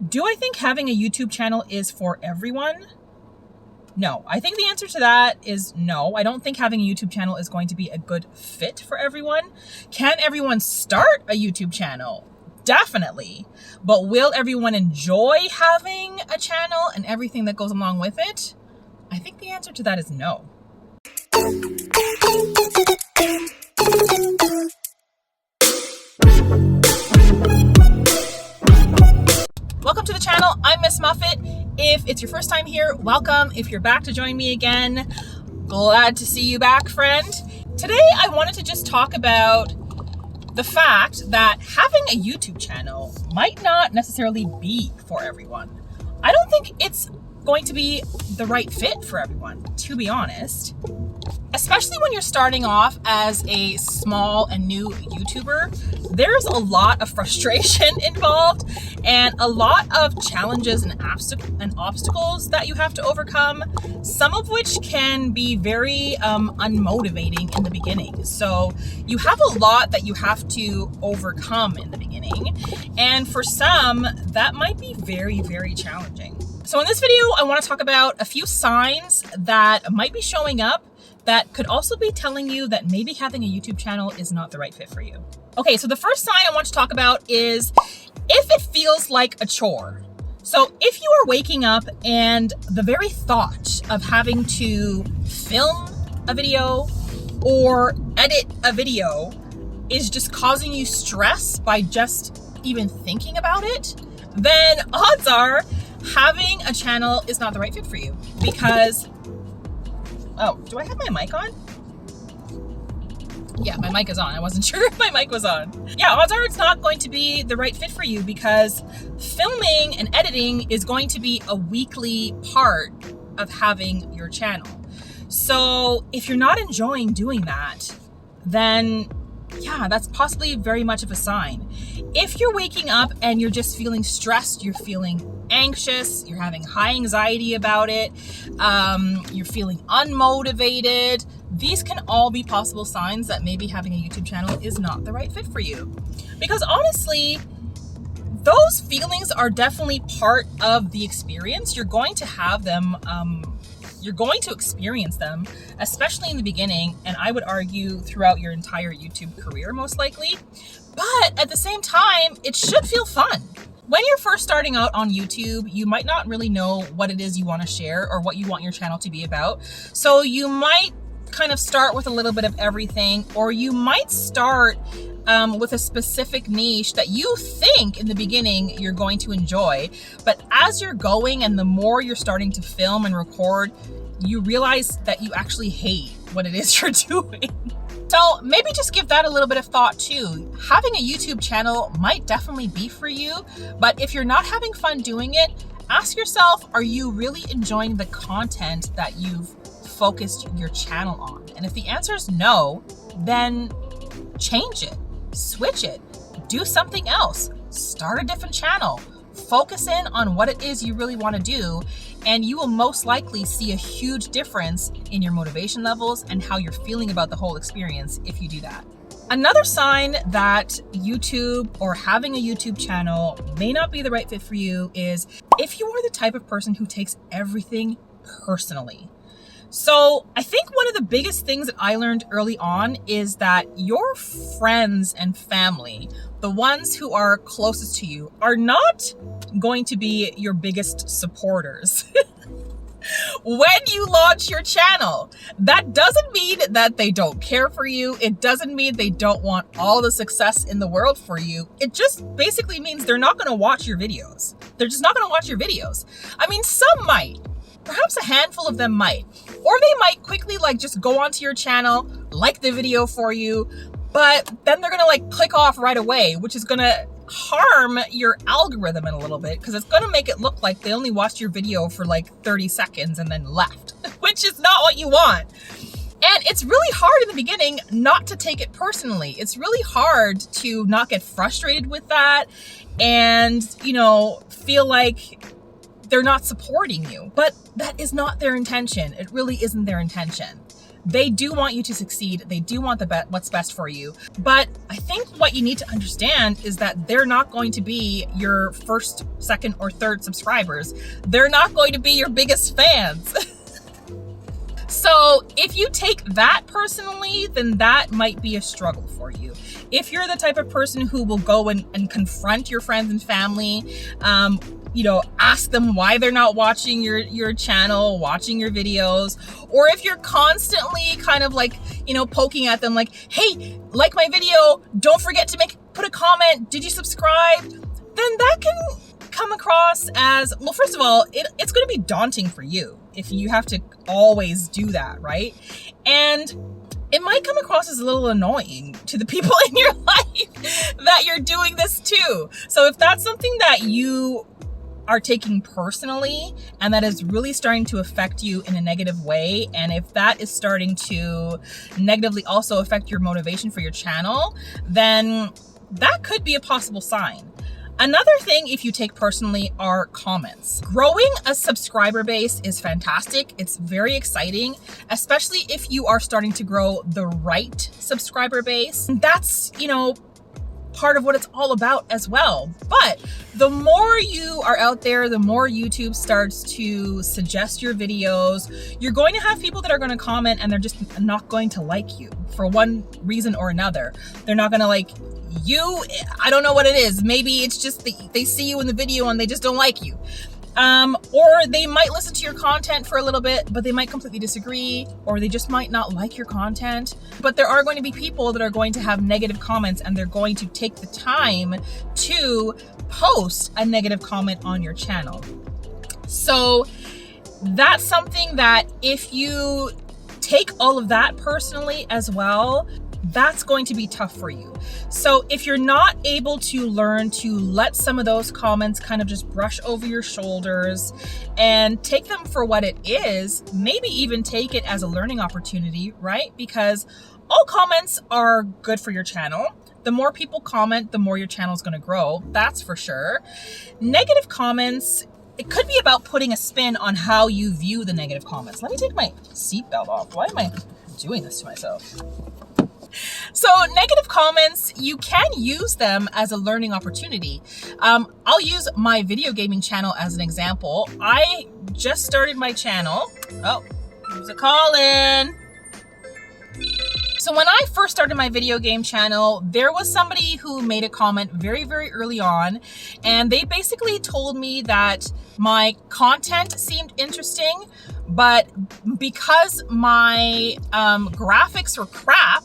Do I think having a YouTube channel is for everyone? No. I think the answer to that is no. I don't think having a YouTube channel is going to be a good fit for everyone. Can everyone start a YouTube channel? Definitely. But will everyone enjoy having a channel and everything that goes along with it? I think the answer to that is no. Welcome to the channel. I'm Miss Muffet. If it's your first time here, welcome. If you're back to join me again, glad to see you back, friend. Today, I wanted to just talk about the fact that having a YouTube channel might not necessarily be for everyone. I don't think it's going to be the right fit for everyone, to be honest. Especially when you're starting off as a small and new YouTuber, there's a lot of frustration involved and a lot of challenges and obstacles that you have to overcome, some of which can be very unmotivating in the beginning. So you have a lot that you have to overcome in the beginning, and for some, that might be very, very challenging. So in this video, I want to talk about a few signs that might be showing up that could also be telling you that maybe having a YouTube channel is not the right fit for you. Okay, so the first sign I want to talk about is if it feels like a chore. So if you are waking up and the very thought of having to film a video or edit a video is just causing you stress by just even thinking about it, then odds are having a channel is not the right fit for you because oh, do I have my mic on? Yeah, my mic is on. I wasn't sure if my mic was on. Yeah, odds are it's not going to be the right fit for you because filming and editing is going to be a weekly part of having your channel. So if you're not enjoying doing that, then yeah, that's possibly very much of a sign. If you're waking up and you're just feeling stressed, you're feeling anxious, you're having high anxiety about it, you're feeling unmotivated, these can all be possible signs that maybe having a YouTube channel is not the right fit for you. Because honestly, those feelings are definitely part of the experience. You're going to have them, you're going to experience them, especially in the beginning, and I would argue throughout your entire YouTube career, most likely. But at the same time, it should feel fun. When you're first starting out on YouTube, you might not really know what it is you want to share or what you want your channel to be about. So you might kind of start with a little bit of everything, or you might start with a specific niche that you think in the beginning you're going to enjoy. But as you're going and the more you're starting to film and record, you realize that you actually hate what it is you're doing. So maybe just give that a little bit of thought too. Having a YouTube channel might definitely be for you, but if you're not having fun doing it, ask yourself, are you really enjoying the content that you've focused your channel on? And if the answer is no, then change it, switch it, do something else, start a different channel, focus in on what it is you really want to do, and you will most likely see a huge difference in your motivation levels and how you're feeling about the whole experience if you do that. Another sign that YouTube or having a YouTube channel may not be the right fit for you is if you are the type of person who takes everything personally. So I think one of the biggest things that I learned early on is that your friends and family, the ones who are closest to you, are not going to be your biggest supporters. When you launch your channel, that doesn't mean that they don't care for you. It doesn't mean they don't want all the success in the world for you. It just basically means they're not going to watch your videos. They're just not going to watch your videos. I mean, some might. Perhaps a handful of them might. Or they might quickly just go onto your channel, like the video for you, but then they're gonna click off right away, which is gonna harm your algorithm in a little bit because it's gonna make it look like they only watched your video for 30 seconds and then left, which is not what you want. And it's really hard in the beginning not to take it personally. It's really hard to not get frustrated with that and, feel like they're not supporting you, but that is not their intention. It really isn't their intention. They do want you to succeed. They do want what's best for you. But I think what you need to understand is that they're not going to be your first, second, or third subscribers. They're not going to be your biggest fans. So if you take that personally, then that might be a struggle for you. If you're the type of person who will go and confront your friends and family, ask them why they're not watching your channel, watching your videos, or if you're constantly kind of like, poking at them like, hey, like my video, don't forget to put a comment, did you subscribe? Then that can come across as, well, first of all, it's going to be daunting for you if you have to always do that, right? And it might come across as a little annoying to the people in your life that you're doing this to. So if that's something that you are taking personally and that is really starting to affect you in a negative way, and if that is starting to negatively also affect your motivation for your channel, then that could be a possible sign. Another thing, if you take personally, are comments. Growing a subscriber base is fantastic. It's very exciting, especially if you are starting to grow the right subscriber base. That's, part of what it's all about as well. But the more you are out there, the more YouTube starts to suggest your videos. You're going to have people that are going to comment and they're just not going to like you for one reason or another. They're not going to like you. I don't know what it is. Maybe it's just they see you in the video and they just don't like you. Or they might listen to your content for a little bit, but they might completely disagree, or they just might not like your content. But there are going to be people that are going to have negative comments, and they're going to take the time to post a negative comment on your channel. So that's something that if you take all of that personally as well, that's going to be tough for you. So if you're not able to learn to let some of those comments kind of just brush over your shoulders and take them for what it is, maybe even take it as a learning opportunity, right? Because all comments are good for your channel. The more people comment, the more your channel is going to grow. That's for sure. Negative comments, it could be about putting a spin on how you view the negative comments. Let me take my seatbelt off. Why am I doing this to myself? So negative comments, you can use them as a learning opportunity. I'll use my video gaming channel as an example. I just started my channel. Oh, who's a call in? So when I first started my video game channel, there was somebody who made a comment very, very early on, and they basically told me that my content seemed interesting, but because my graphics were crap,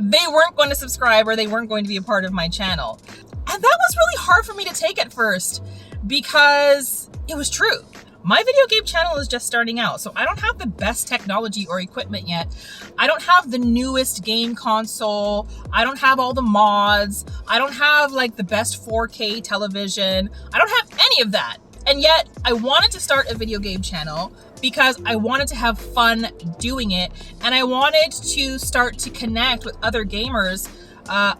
they weren't going to subscribe or they weren't going to be a part of my channel. And that was really hard for me to take at first because it was true. My video game channel is just starting out, so I don't have the best technology or equipment yet. I don't have the newest game console. I don't have all the mods. I don't have like the best 4K television. I don't have any of that. And yet I wanted to start a video game channel because I wanted to have fun doing it, and I wanted to start to connect with other gamers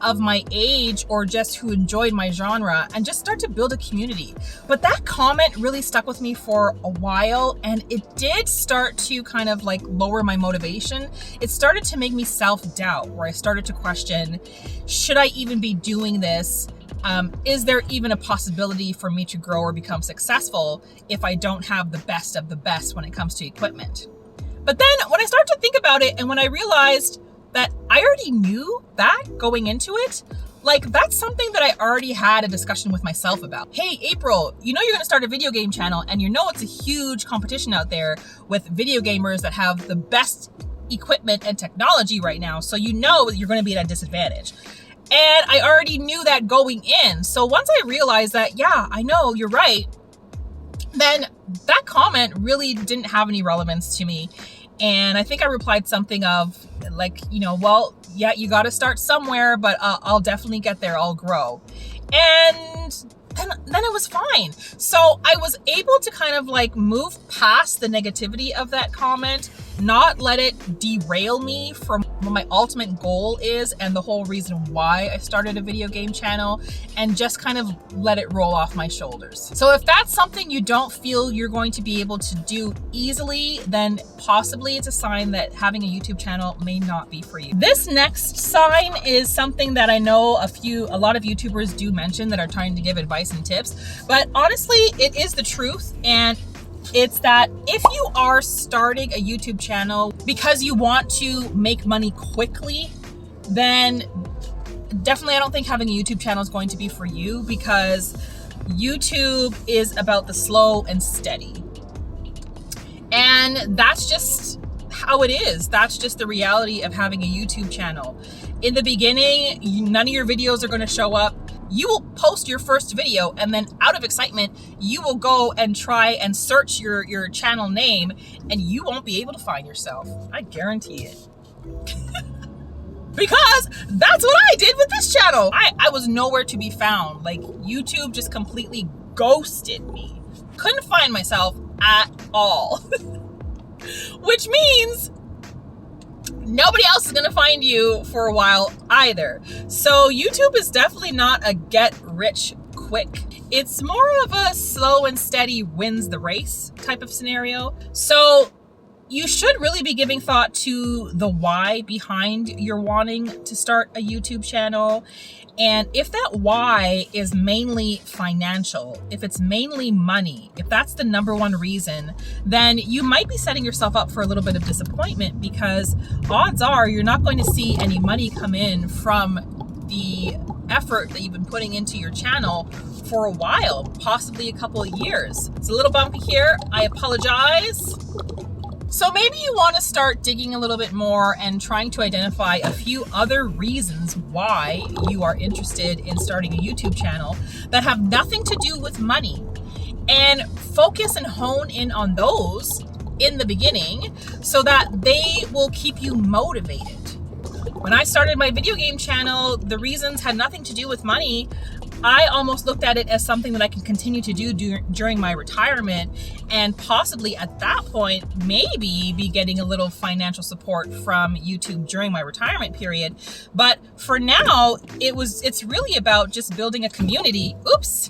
of my age or just who enjoyed my genre and just start to build a community. But that comment really stuck with me for a while, and it did start to kind of like lower my motivation. It started to make me self-doubt, where I started to question, should I even be doing this? Is there even a possibility for me to grow or become successful if I don't have the best of the best when it comes to equipment? But then when I started to think about it, and when I realized that I already knew that going into it, like that's something that I already had a discussion with myself about. Hey, April, you know you're going to start a video game channel, and you know it's a huge competition out there with video gamers that have the best equipment and technology right now. So you know you're going to be at a disadvantage. And I already knew that going in. So once I realized that, yeah, I know, you're right, then that comment really didn't have any relevance to me. And I think I replied something of like, well, yeah, you got to start somewhere, but I'll definitely get there. I'll grow. And then it was fine. So I was able to kind of like move past the negativity of that comment, not let it derail me from what my ultimate goal is and the whole reason why I started a video game channel, and just kind of let it roll off my shoulders. So if that's something you don't feel you're going to be able to do easily, then possibly it's a sign that having a YouTube channel may not be for you. This next sign is something that I know a lot of YouTubers do mention that are trying to give advice and tips, but honestly, it is the truth. And it's that if you are starting a YouTube channel because you want to make money quickly, then definitely I don't think having a YouTube channel is going to be for you, because YouTube is about the slow and steady. And that's just how it is. That's just the reality of having a YouTube channel. In the beginning, none of your videos are going to show up. You will post your first video, and then out of excitement, you will go and try and search your channel name, and you won't be able to find yourself. I guarantee it. Because that's what I did with this channel. I was nowhere to be found. Like, YouTube just completely ghosted me. Couldn't find myself at all. Which means nobody else is gonna find you for a while either. So YouTube is definitely not a get rich quick. It's more of a slow and steady wins the race type of scenario. So you should really be giving thought to the why behind your wanting to start a YouTube channel. And if that why is mainly financial, if it's mainly money, if that's the number one reason, then you might be setting yourself up for a little bit of disappointment, because odds are you're not going to see any money come in from the effort that you've been putting into your channel for a while, possibly a couple of years. It's a little bumpy here. I apologize. So maybe you want to start digging a little bit more and trying to identify a few other reasons why you are interested in starting a YouTube channel that have nothing to do with money, and focus and hone in on those in the beginning so that they will keep you motivated. When I started my video game channel, the reasons had nothing to do with money. I almost looked at it as something that I can continue to do during my retirement, and possibly at that point, maybe be getting a little financial support from YouTube during my retirement period. But for now, it's really about just building a community. Oops,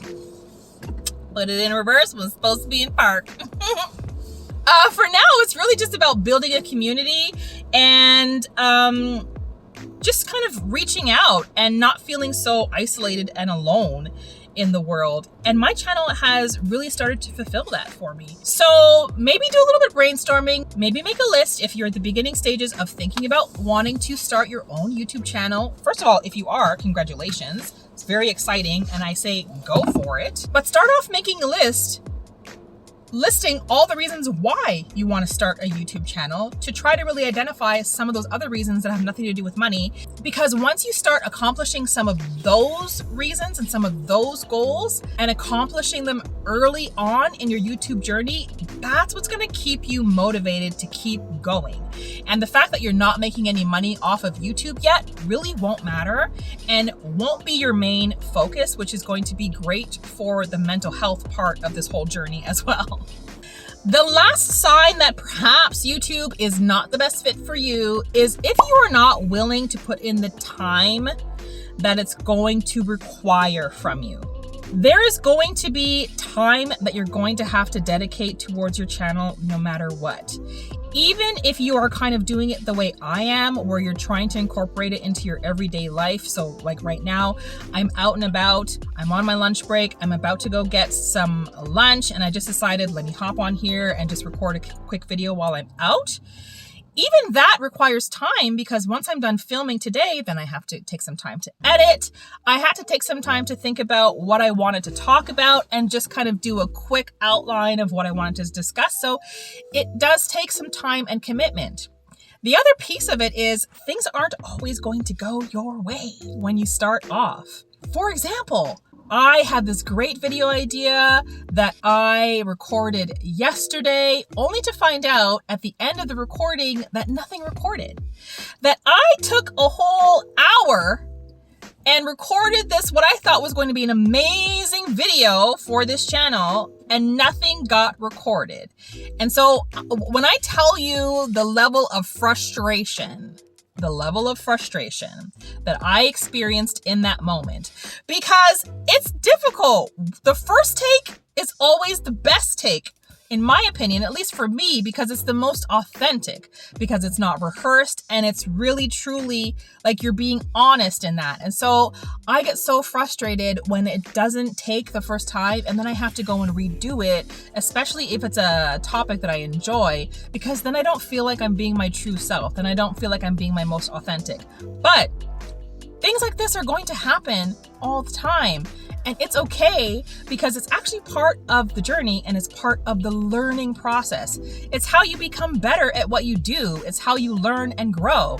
put it in reverse, was supposed to be in park. For now, it's really just about building a community and just kind of reaching out and not feeling so isolated and alone in the world. And my channel has really started to fulfill that for me. So maybe do a little bit of brainstorming, maybe make a list if you're at the beginning stages of thinking about wanting to start your own YouTube channel. First of all, if you are, congratulations. It's very exciting, and I say go for it. But start off making a list listing all the reasons why you want to start a YouTube channel, to try to really identify some of those other reasons that have nothing to do with money. Because once you start accomplishing some of those reasons and some of those goals, and accomplishing them early on in your YouTube journey, that's what's going to keep you motivated to keep going. And the fact that you're not making any money off of YouTube yet really won't matter and won't be your main focus, which is going to be great for the mental health part of this whole journey as well. The last sign that perhaps YouTube is not the best fit for you is if you are not willing to put in the time that it's going to require from you. There is going to be time that you're going to have to dedicate towards your channel no matter what. Even if you are kind of doing it the way I am, where you're trying to incorporate it into your everyday life. So like right now, I'm out and about, I'm on my lunch break, I'm about to go get some lunch, and I just decided, let me hop on here and just record a quick video while I'm out. Even that requires time, because once I'm done filming today, then I have to take some time to edit. I had to take some time to think about what I wanted to talk about and just kind of do a quick outline of what I wanted to discuss. So it does take some time and commitment. The other piece of it is things aren't always going to go your way when you start off. For example, I had this great video idea that I recorded yesterday, only to find out at the end of the recording that nothing recorded. That I took a whole hour and recorded this, what I thought was going to be an amazing video for this channel, and nothing got recorded. And so when I tell you the level of frustration the level of frustration that I experienced in that moment, because it's difficult. The first take is always the best take, in my opinion, at least for me, because it's the most authentic, because it's not rehearsed, and it's really truly like you're being honest in that. And so I get so frustrated when it doesn't take the first time and then I have to go and redo it, especially if it's a topic that I enjoy, because then I don't feel like I'm being my true self and I don't feel like I'm being my most authentic. But things like this are going to happen all the time. And it's okay, because it's actually part of the journey and it's part of the learning process. It's how you become better at what you do. It's how you learn and grow.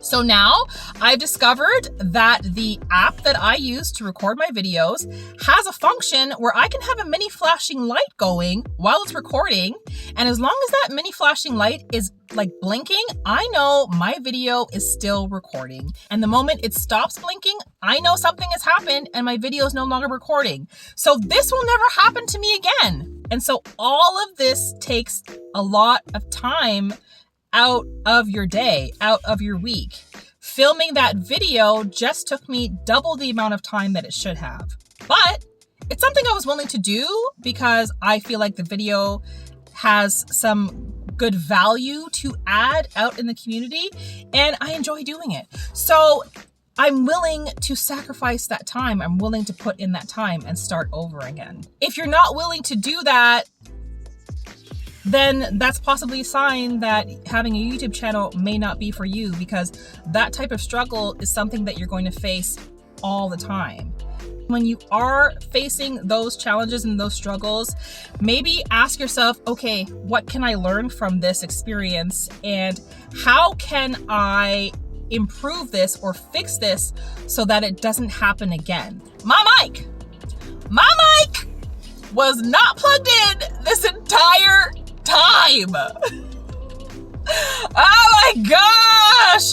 So now I've discovered that the app that I use to record my videos has a function where I can have a mini flashing light going while it's recording. And as long as that mini flashing light is like blinking, I know my video is still recording. And the moment it stops blinking, I know something has happened and my video is no longer recording. So this will never happen to me again. And so all of this takes a lot of time out of your day, out of your week. Filming that video just took me double the amount of time that it should have. But it's something I was willing to do because I feel like the video has some good value to add out in the community and I enjoy doing it. So I'm willing to sacrifice that time. I'm willing to put in that time and start over again. If you're not willing to do that, then that's possibly a sign that having a YouTube channel may not be for you, because that type of struggle is something that you're going to face all the time. When you are facing those challenges and those struggles, maybe ask yourself, okay, what can I learn from this experience and how can I improve this or fix this so that it doesn't happen again? My mic was not plugged in this entire time. Oh my gosh!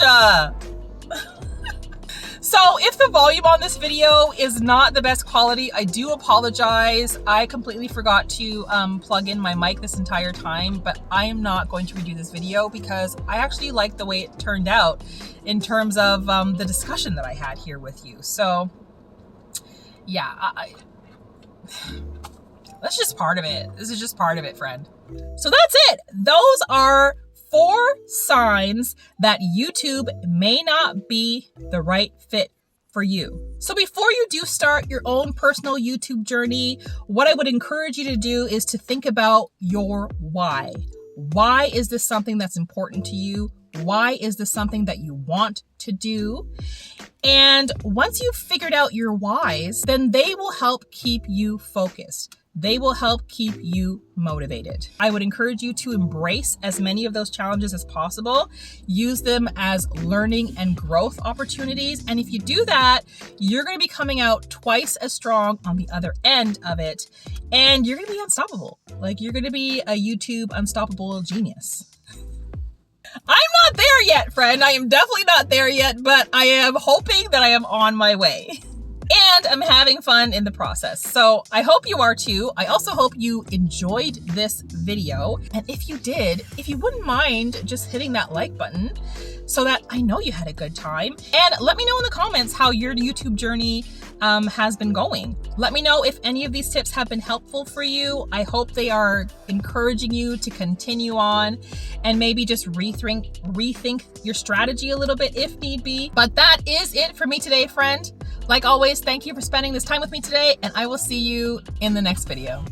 So if the volume on this video is not the best quality, I do apologize. I completely forgot to plug in my mic this entire time, but I am not going to redo this video because I actually like the way it turned out in terms of the discussion that I had here with you. So yeah, that's just part of it. This is just part of it, friend. So that's it. Those are 4 signs that YouTube may not be the right fit for you. So before you do start your own personal YouTube journey, what I would encourage you to do is to think about your why. Why is this something that's important to you? Why is this something that you want to do? And once you've figured out your whys, then they will help keep you focused. They will help keep you motivated. I would encourage you to embrace as many of those challenges as possible. Use them as learning and growth opportunities. And if you do that, you're going to be coming out twice as strong on the other end of it. And you're going to be unstoppable. Like, you're going to be a YouTube unstoppable genius. I'm not there yet, friend. I am definitely not there yet, but I am hoping that I am on my way. And I'm having fun in the process. So I hope you are too. I also hope you enjoyed this video. And if you did, if you wouldn't mind just hitting that like button so that I know you had a good time. And let me know in the comments how your YouTube journey has been going. Let me know if any of these tips have been helpful for you. I hope they are encouraging you to continue on and maybe just rethink your strategy a little bit if need be. But that is it for me today, friend. Like always, thank you for spending this time with me today, and I will see you in the next video.